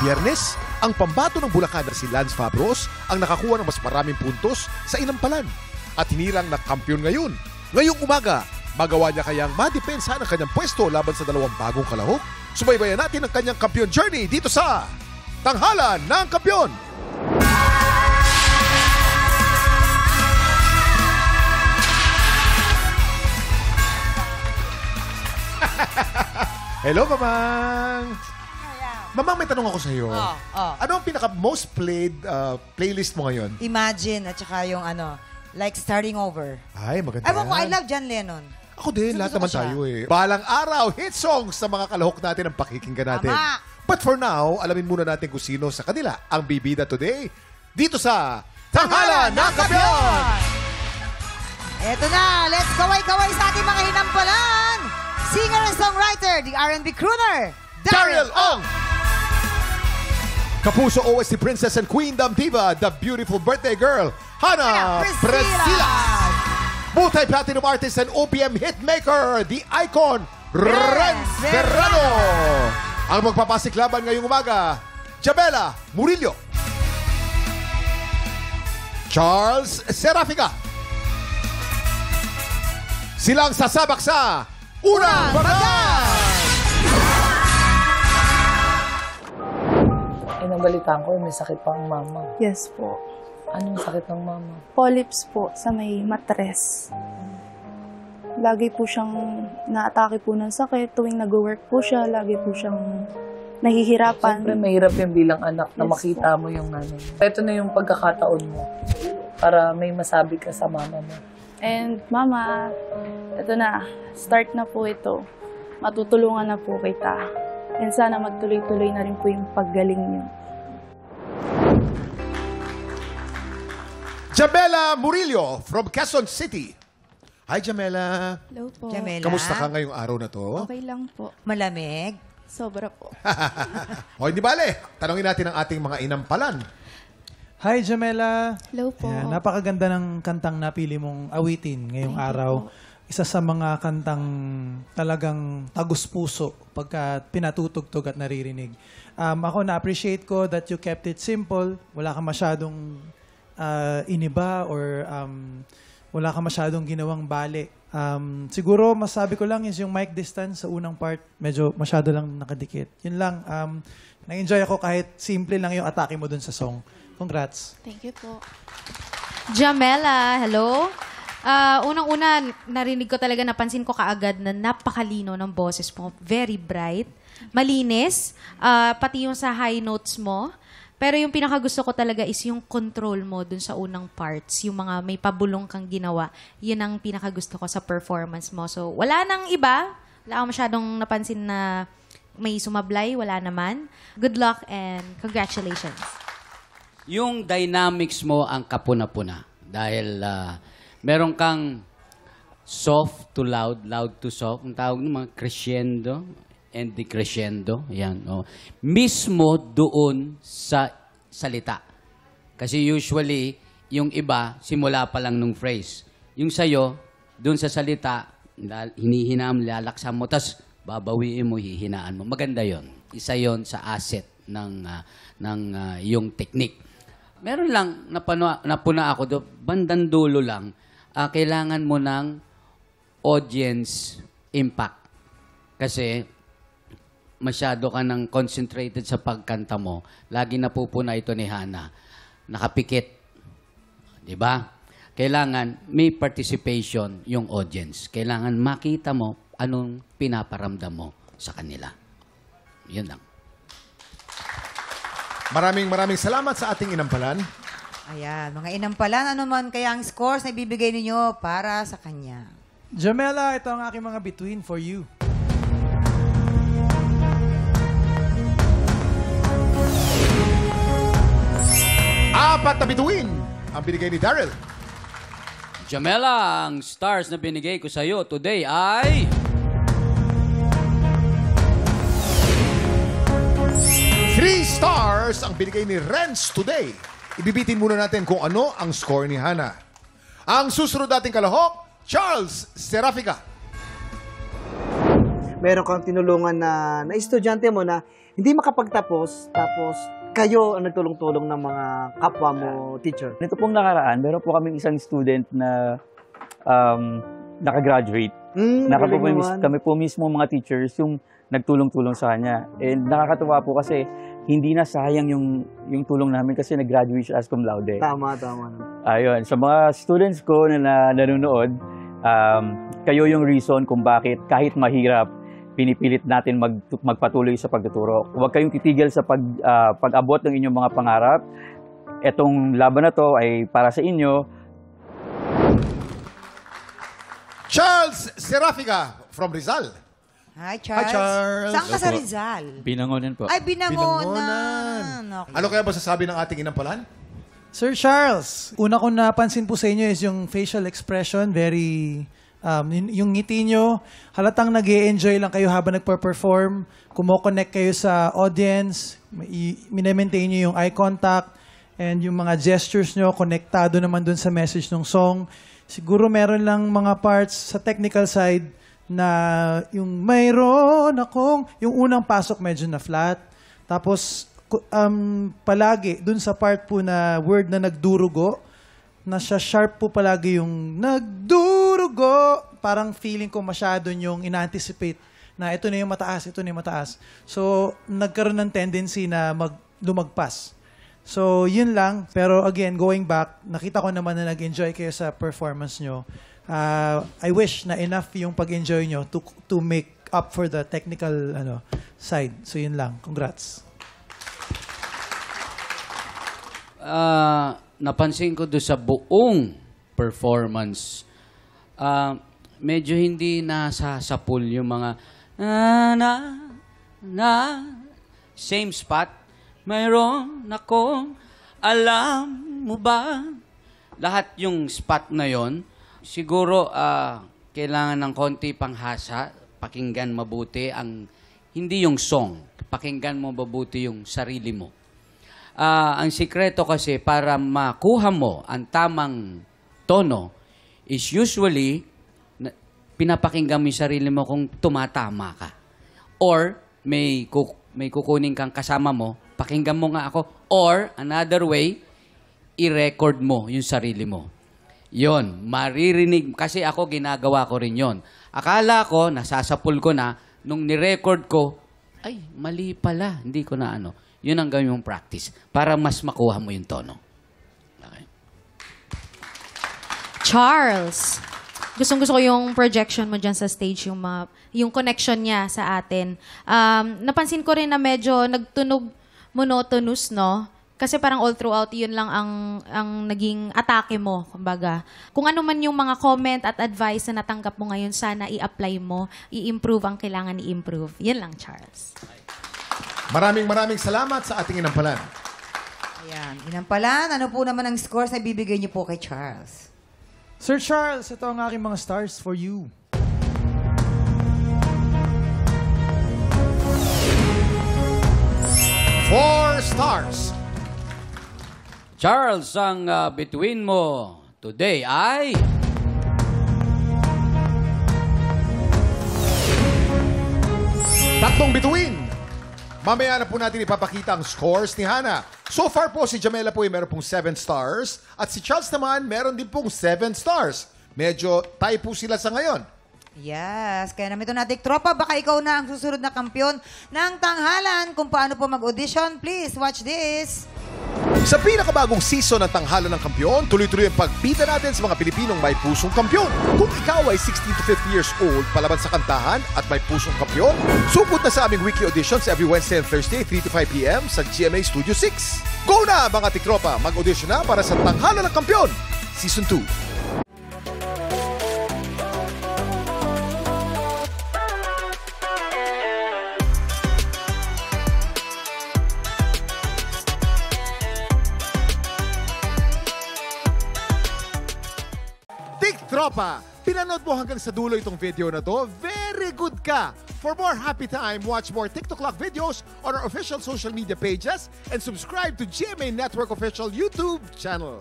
Biyernes, ang pambato ng Bulacan na si Lance Fabros ang nakakuha ng mas maraming puntos sa inampalan at hinirang na kampiyon ngayon. Ngayong umaga, magawa niya kayang madepensa ng kanyang pwesto laban sa dalawang bagong kalahok? Subaybayan natin ang kanyang kampiyon journey dito sa Tanghalan ng Kampiyon! Hello, Mamang! Mamang, may tanong ako sa iyo. Ano ang pinaka-most played playlist mo ngayon? Imagine at saka yung like Starting Over. Ay, maganda. Ewan ko, I love John Lennon. Ako din, lahat naman tayo eh. Balang araw, hit songs sa mga kalahok natin ang pakikinggan natin. Tama. But for now, alamin muna natin kung sino sa kanila ang bibida today dito sa Tanghalan ng Kampiyon! Eto na, let's kaway-kaway sa ating mga hinampalan! Singer and songwriter, the R&B crooner, Daryl Ong! Kapuso OST Princess and Queendom Diva, the beautiful birthday girl, Hannah Priscilla! Multi-platinum artist and OPM hitmaker, the icon, Renz Serrano! Ang magpapasiklaban ngayong umaga, Jamela Murillo. Charles Serafica. Silang sasabak sa Unang Bagan! Nabalitaan ko, may sakit pa ang mama. Yes po. Anong sakit ng mama? Polyps po sa may matres. Lagi po siyang naatake po ng sakit. Tuwing nag-work po siya, lagi po siyang nahihirapan. Siyempre, mahirap yung bilang anak na makita mo yung nanay. Ito na yung pagkakataon mo para may masabi ka sa mama mo. And mama, ito na, start na po ito. Matutulungan na po kita. And sana magtuloy-tuloy na rin po yung paggaling niyo. Jamela Murillo from Quezon City. Hi, Jamela. Hello po. Jamela. Kamusta ka ngayong araw na to? Okay lang po. Malamig. Sobra po. O, hindi bale. Tanungin natin ang ating mga inampalan. Hi, Jamela. Hello po. Ayan, napakaganda ng kantang napili mong awitin ngayong Thank you araw. po. Isa sa mga kantang talagang tagus-puso pagka pinatutugtog at naririnig. Ako na-appreciate ko that you kept it simple. Wala ka masyadong iniba or wala ka masyadong ginawang bale. Siguro masabi ko lang is yung mic distance sa unang part, medyo masyado lang nakadikit. Yun lang. Na-enjoy ako kahit simple lang yung atake mo dun sa song. Congrats. Thank you po. Jamela, hello. Unang-una, narinig ko talaga, napansin ko kaagad na napakalino ng boses mo. Very bright, malinis, pati yung sa high notes mo. Pero yung pinakagusto ko talaga is yung control mo dun sa unang parts, yung mga may pabulong kang ginawa. Yun ang pinakagusto ko sa performance mo. So, wala nang iba. Wala akong masyadong napansin na may sumablay. Wala naman. Good luck and congratulations. Yung dynamics mo ang kapuna-puna. Dahil meron kang soft to loud, loud to soft. Ang tawag ng mga crescendo and decrescendo. Yan, oh. Mismo doon sa salita. Kasi usually, yung iba, simula pa lang nung phrase. Yung sa'yo, doon sa salita, hinihinam, lalaksan mo, tas babawiin mo, hihinaan mo. Maganda yon. Isa yon sa asset ng yung technique. Meron lang, napuna ako doon, bandang dulo lang, kailangan mo ng audience impact. Kasi masyado ka nang concentrated sa pagkanta mo. Lagi napupuna ito ni Hannah. Nakapikit. Diba? Kailangan may participation yung audience. Kailangan makita mo anong pinaparamdam mo sa kanila. Yun lang. Maraming salamat sa ating inampalan. Ayan, mga inampalan, ano man kaya ang scores na ibibigay ninyo para sa kanya? Jamela, ito ang aking mga bituin for you. Apat na bituin ang binigay ni Daryl. Jamela, ang stars na binigay ko sa'yo today ay... 3 stars ang binigay ni Renz today. Ibibitin muna natin kung ano ang score ni Hannah. Ang susunod nating kalahok, Charles Serafica. meron kang tinulungan na estudyante mo na hindi makapagtapos, tapos kayo ang nagtulong-tulong ng mga kapwa mo teacher? Nito pong nakaraan, meron po kaming isang student na nakagraduate. Kami po mismo mga teachers yung nagtulong-tulong sa kanya. And nakakatuwa po kasi hindi na sayang yung tulong namin kasi nag-graduate siya as cum laude. Tama. Ayun. Sa mga students ko na nanonood, kayo yung reason kung bakit kahit mahirap, pinipilit natin magpatuloy sa pagtuturo. Huwag kayong titigil sa pag-abot ng inyong mga pangarap. Etong laban na to ay para sa inyo. Charles Serafica from Rizal. Hi, Charles. Hi, Charles. Saan ka sa Rizal? Binangonan po. Ay, Binangonan. Okay. Ano kaya masasabi ng ating inampalan? Sir Charles, una ko napansin po sa inyo is yung facial expression, very, yung ngiti nyo, halatang nag-e-enjoy lang kayo habang nagpa-perform, kumo-connect kayo sa audience, minemaintain nyo yung eye contact, and yung mga gestures nyo, konektado naman dun sa message ng song. Siguro meron lang mga parts sa technical side na yung mayroon akong, yung unang pasok medyo na flat, tapos palagi, dun sa part po na word na nagdurugo, nasa sharp po palagi yung nagdurugo. Parang feeling ko masyado yung ina-anticipate na ito na yung mataas, ito na yung mataas. So, nagkaroon ng tendency na lumagpas. So, yun lang. Pero again, going back, nakita ko naman na nag-enjoy kayo sa performance nyo. I wish na enough yung pag-enjoy nyo to make up for the technical side. So, yun lang. Congrats. Napansin ko doon sa buong performance, medyo hindi nasasapul yung mga same spot. Mayroon akong alam mo ba? Lahat yung spot na yon, siguro kailangan ng konti panghasa, pakinggan mabuti hindi yung song, pakinggan mo mabuti yung sarili mo. Ang sikreto kasi para makuha mo ang tamang tono is usually pinapakinggan mo yung sarili mo kung tumatama ka. Or may kukunin kang kasama mo, pakinggan mo nga ako. Or another way, i-record mo yung sarili mo. Yon, maririnig. Kasi ako ginagawa ko rin yon. Akala ko, nasasapul ko na, nung ni-record ko, ay, mali pala. Hindi ko na Yun ang gawin mong practice para mas makuha mo yung tono. Okay. Charles, gustong-gusto ko yung projection mo dyan sa stage, yung connection niya sa atin. Napansin ko rin na medyo nagtunog monotonous, no? Kasi parang all throughout, yun lang ang naging atake mo, kumbaga. Kung ano man yung mga comment at advice na natanggap mo ngayon, sana i-apply mo, i-improve ang kailangan i-improve. Yan lang, Charles. Maraming salamat sa ating inampalan. Ayan, inampalan. Ano po naman ang scores na bibigay niyo po kay Charles? Sir Charles, ito ang aking mga stars for you. Four stars. Charles, ang bituin mo today ay... Tatlong bituin. Mamaya na po natin ipapakita ang scores ni Hana. So far po, si Jamela po ay meron pong 7 stars. At si Charles naman, meron din pong 7 stars. Medyo tie po sila sa ngayon. Yes, kaya naman ito nating tropa. Baka ikaw na ang susunod na kampiyon ng tanghalan. Kung paano po mag-audition, please watch this. Sa pinakabagong season ng Tanghalan ng Kampiyon, tuloy-tuloy ang pagbida natin sa mga Pilipinong may pusong kampiyon. Kung ikaw ay 16 to 50 years old, palaban sa kantahan at may pusong kampiyon, sugod na sa aming weekly auditions every Wednesday and Thursday, 3 to 5 p.m. sa GMA Studio 6. Go na mga tiktropa! Mag-audition na para sa Tanghalan ng Kampiyon, Season 2. Tropa, pinanood mo hanggang sa dulo itong video na to, very good ka! For more happy time, watch more TikTok Clock videos on our official social media pages and subscribe to GMA Network official YouTube channel.